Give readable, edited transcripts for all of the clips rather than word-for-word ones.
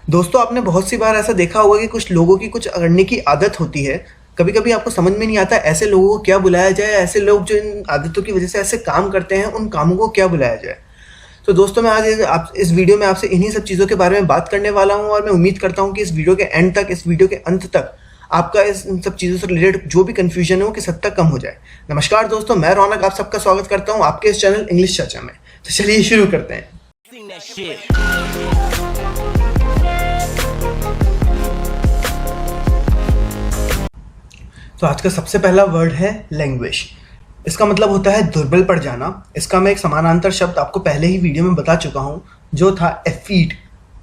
दोस्तों, आपने बहुत सी बार ऐसा देखा होगा कि कुछ लोगों की कुछ करने की आदत होती है। कभी कभी आपको समझ में नहीं आता ऐसे लोगों को क्या बुलाया जाए, ऐसे लोग जो इन आदतों की वजह से ऐसे काम करते हैं उन कामों को क्या बुलाया जाए। तो दोस्तों, मैं आज आप इस वीडियो में आपसे इन्हीं सब चीज़ों के बारे में बात करने वाला हूं और मैं उम्मीद करता हूं कि इस वीडियो के एंड तक, इस वीडियो के अंत तक आपका इन सब चीज़ों से रिलेटेड जो भी कंफ्यूजन है वो किस हद तक कम हो जाए। नमस्कार दोस्तों, मैं रौनक आप सबका स्वागत करता हूँ आपके इस चैनल इंग्लिश चर्चा में। तो चलिए शुरू करते हैं। तो आज का सबसे पहला वर्ड है लैंग्वेज। इसका मतलब होता है दुर्बल पड़ जाना। इसका मैं एक समानांतर शब्द आपको पहले ही वीडियो में बता चुका हूँ, जो था एफीट,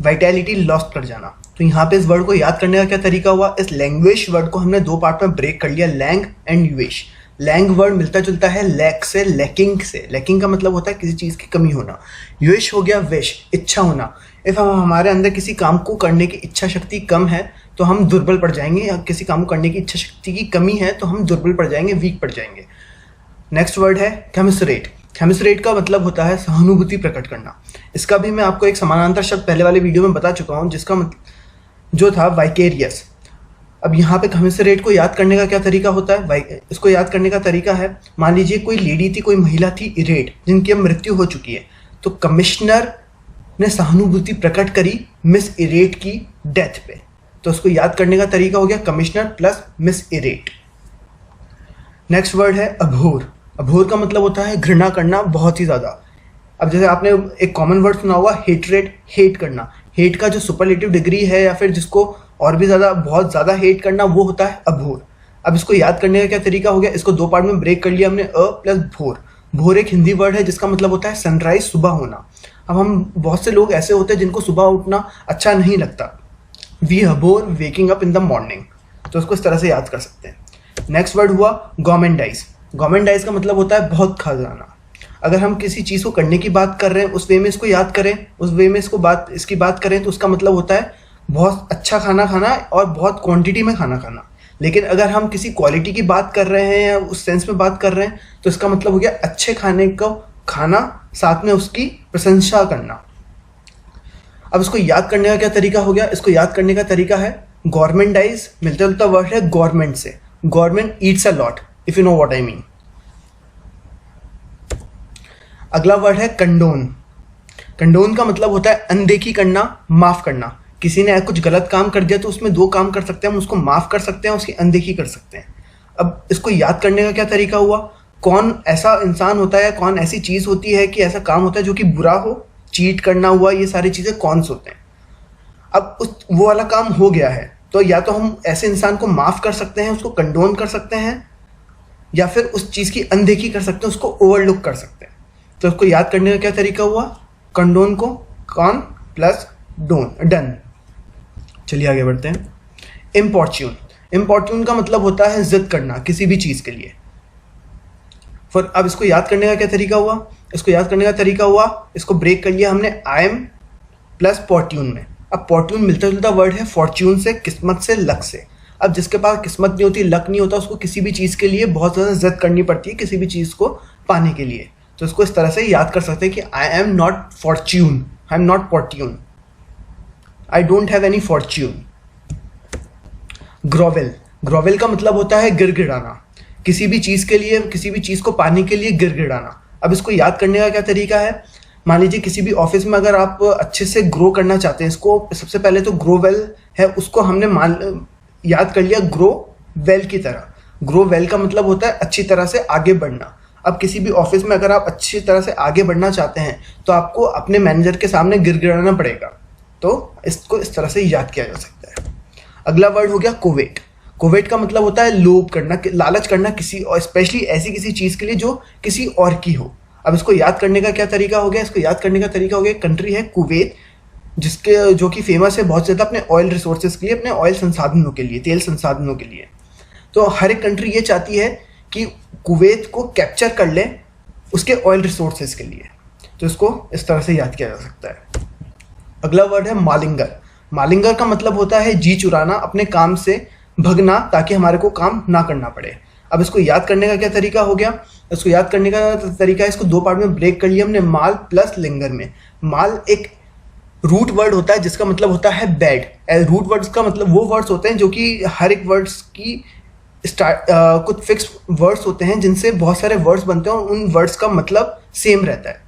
वाइटैलिटी लॉस्ट कर जाना। तो यहाँ पे इस वर्ड को याद करने का क्या तरीका हुआ, इस लैंग्वेज वर्ड को हमने दो पार्ट में ब्रेक कर लिया, लैंग एंड वेश। लैंग वर्ड मिलता जुलता है लैक से, लैकिंग से। लैकिंग का मतलब होता है किसी चीज़ की कमी होना। वेश हो गया विश, इच्छा होना। इफ हमारे अंदर किसी काम को करने की इच्छा शक्ति कम है तो हम दुर्बल पड़ जाएंगे, या किसी काम को करने की इच्छा शक्ति की कमी है तो हम दुर्बल पड़ जाएंगे, वीक पड़ जाएंगे। नेक्स्ट वर्ड है केमिसरेट। केमिसरेट का मतलब होता है सहानुभूति प्रकट करना। इसका भी मैं आपको एक समानांतर शब्द पहले वाले वीडियो में बता चुका हूँ, जिसका जो था वाइकेरियस। अब यहाँ पे केमिसरेट को याद करने का क्या तरीका होता है, इसको याद करने का तरीका है, मान लीजिए कोई लेडी थी, कोई महिला थी इरेट, जिनकी अब मृत्यु हो चुकी है, तो कमिश्नर ने सहानुभूति प्रकट करी मिस इरेट की डेथ पे। तो उसको याद करने का तरीका हो गया commissioner plus miss irate. Next word है अभोर। अभोर का मतलब होता है घृणा करना बहुत ही ज़्यादा। अब जैसे आपने एक कॉमन वर्ड सुना हुआ हेटरेट, हेट करना। हेट का जो सुपरलेटिव डिग्री है या फिर जिसको और भी ज़्यादा, बहुत ज़्यादा हेट करना, वो होता है अभोर। अब इसको याद करने का क्या तरीका हो गया, इसको दो पार्ट में ब्रेक कर लिया हमने, अ प्लस भोर। भोर एक हिंदी वर्ड है जिसका मतलब होता है सनराइज, सुबह होना। अब हम बहुत से लोग ऐसे होते हैं जिनको सुबह उठना अच्छा नहीं लगता, we abhor waking up in the morning, तो उसको इस तरह से याद कर सकते हैं। नेक्स्ट वर्ड हुआ गवर्नमेंटाइज। गवर्नमेंटाइज का मतलब होता है बहुत खा जाना। अगर हम किसी चीज़ को करने की बात कर रहे हैं, उस वे में इसको याद करें, उस वे में इसकी बात करें, तो उसका मतलब होता है बहुत अच्छा खाना खाना और बहुत क्वांटिटी में खाना खाना। लेकिन अगर हम किसी क्वालिटी की बात कर रहे हैं या उस सेंस में बात कर रहे हैं, तो इसका मतलब हो गया अच्छे खाने को खाना, साथ में उसकी प्रशंसा करना। अब इसको याद करने का क्या तरीका हो गया, इसको याद करने का तरीका है गवर्नमेंटाइज, मिलता जुलता वर्ड है गवर्नमेंट से। Government Yeats a lot, if you know what I mean. अगला वर्ड है कंडोन। कंडोन का मतलब होता है अनदेखी करना, माफ करना। किसी ने कुछ गलत काम कर दिया तो उसमें दो काम कर सकते हैं, हम उसको माफ कर सकते हैं, उसकी अनदेखी कर सकते हैं। अब इसको याद करने का क्या तरीका हुआ, कौन ऐसा इंसान होता है, कौन ऐसी चीज होती है कि ऐसा काम होता है जो कि बुरा हो, चीट करना हुआ, ये सारी चीजें कौन से होते हैं। अब वो वाला काम हो गया है तो या तो हम ऐसे इंसान को माफ कर सकते हैं, उसको कंडोन कर सकते हैं, या फिर उस चीज की अनदेखी कर सकते हैं, उसको ओवरलुक कर सकते हैं। तो उसको याद करने का क्या तरीका हुआ, कंडोन को कॉन प्लस डन। चलिए आगे बढ़ते हैं। इम्पॉर्च्यून। इम्पॉर्च्यून का मतलब होता है जिद करना किसी भी चीज के लिए। फिर अब इसको याद करने का क्या तरीका हुआ, इसको याद करने का तरीका हुआ, इसको ब्रेक कर लिया हमने आई एम प्लस पॉर्ट्यून में। अब पॉर्ट्यून मिलता जुलता वर्ड है फॉर्च्यून से, किस्मत से, लक से। अब जिसके पास किस्मत नहीं होती, लक नहीं होता, उसको किसी भी चीज़ के लिए बहुत ज़्यादा जिद करनी पड़ती है, किसी भी चीज़ को पाने के लिए। तो इसको इस तरह से याद कर सकते हैं कि I am not fortune, I am not fortune, I don't have any fortune. Grovel. Grovel का मतलब होता है गिड़गिड़ाना, किसी भी चीज़ के लिए, किसी भी चीज़ को पाने के लिए गिड़गिड़ाना। अब इसको याद करने का क्या तरीका है, मान लीजिए किसी भी ऑफिस में अगर आप अच्छे से ग्रो करना चाहते हैं, इसको सबसे पहले तो ग्रो वेल है, उसको हमने याद कर लिया ग्रो वेल की तरह। ग्रो वेल का मतलब होता है अच्छी तरह से आगे बढ़ना। अब किसी भी ऑफिस में अगर आप अच्छी तरह से आगे बढ़ना चाहते हैं तो आपको अपने मैनेजर के सामने गिड़गिड़ाना पड़ेगा। तो इसको इस तरह से याद किया जा सकता है। अगला वर्ड हो गया कोवेट। कोवेट का मतलब होता है लोभ करना, लालच करना किसी, और स्पेशली ऐसी किसी चीज़ के लिए जो किसी और की हो। अब इसको याद करने का क्या तरीका हो गया, इसको याद करने का तरीका हो गया, कंट्री है कुवैत, जो कि फेमस है बहुत ज़्यादा अपने ऑयल रिसोर्सेज के लिए, अपने ऑयल संसाधनों के लिए, तेल संसाधनों के लिए। तो हर एक कंट्री ये चाहती है कि कुवैत को कैप्चर कर ले उसके ऑयल रिसोर्सेज के लिए। तो इसको इस तरह से याद किया जा सकता है। अगला वर्ड है मालिंगर। मालिंगर का मतलब होता है जी चुराना, अपने काम से भगना ताकि हमारे को काम ना करना पड़े। अब इसको याद करने का क्या तरीका हो गया, इसको याद करने का तरीका है, इसको दो पार्ट में ब्रेक कर लिया हमने, माल प्लस लिंगर में। माल एक रूट वर्ड होता है जिसका मतलब होता है बेड। रूट वर्ड्स का मतलब वो वर्ड्स होते हैं जो कि हर एक वर्ड्स की कुछ फिक्स वर्ड्स होते हैं जिनसे बहुत सारे वर्ड्स बनते हैं और उन वर्ड्स का मतलब सेम रहता है।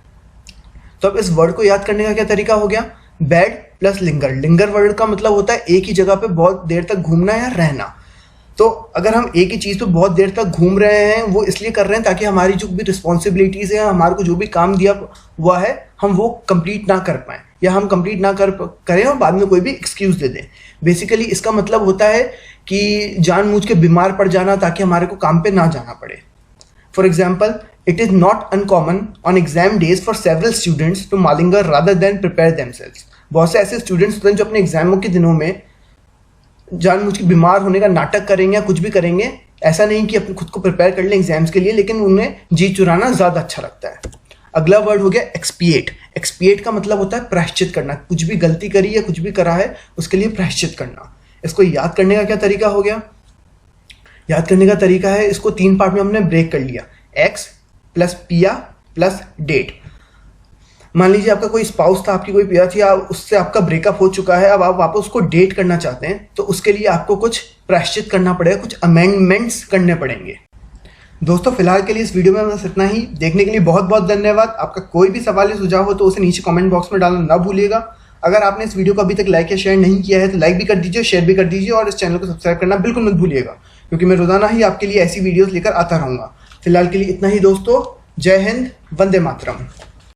तो अब इस वर्ड को याद करने का क्या तरीका हो गया, bed plus linger. Linger word का मतलब होता है एक ही जगह पे बहुत देर तक घूमना या रहना। तो अगर हम एक ही चीज़ पे बहुत देर तक घूम रहे हैं, वो इसलिए कर रहे हैं ताकि हमारी जो भी रिस्पॉन्सिबिलिटीज़ है, हमारे को जो भी काम दिया हुआ है, हम वो कंप्लीट ना कर पाएँ या हम कंप्लीट ना करें और बाद में कोई भी एक्सक्यूज़ दे दें। बेसिकली इसका मतलब होता है कि जानबूझ के बीमार पड़ जाना ताकि हमारे को काम पे ना जाना पड़े। For example, it is not uncommon on exam days for several students to malinger rather than prepare themselves। बहुत से ऐसे स्टूडेंट्स होते हैं जो अपने एग्जामों के दिनों में जानबूझ के बीमार होने का नाटक करेंगे या कुछ भी करेंगे। ऐसा नहीं कि अपने खुद को प्रिपेयर कर लें एग्जाम्स के लिए, लेकिन उन्हें जी चुराना ज़्यादा अच्छा लगता है। अगला वर्ड हो गया एक्सपिएट। एक्सपिएट का मतलब होता है प्रायश्चित करना। कुछ भी गलती करी या कुछ भी करा है उसके लिए प्रायश्चित करना। इसको याद करने का क्या तरीका हो गया, याद करने का तरीका है, इसको 3 पार्ट में हमने ब्रेक कर लिया। एक्स प्लस पिया प्लस डेट। मान लीजिए आपका कोई स्पाउस था, आपकी कोई पिया थी, उससे आपका ब्रेकअप हो चुका है, अब आप वापस उसको डेट करना चाहते हैं, तो उसके लिए आपको कुछ प्रायश्चित करना पड़ेगा, कुछ अमेंडमेंट्स करने पड़ेंगे। दोस्तों फिलहाल के लिए इस वीडियो में बस इतना ही। देखने के लिए बहुत बहुत धन्यवाद। आपका कोई भी सवाल या सुझाव हो तो उसे नीचे कमेंट बॉक्स में डालना ना भूलिएगा। अगर आपने इस वीडियो को अभी तक लाइक या शेयर नहीं किया है तो लाइक भी कर दीजिए, शेयर भी कर दीजिए और इस चैनल को सब्सक्राइब करना बिल्कुल मत भूलिएगा, क्योंकि मैं रोजाना ही आपके लिए ऐसी वीडियोस लेकर आता रहूँगा। फिलहाल के लिए इतना ही दोस्तों। जय हिंद, वंदे मातरम।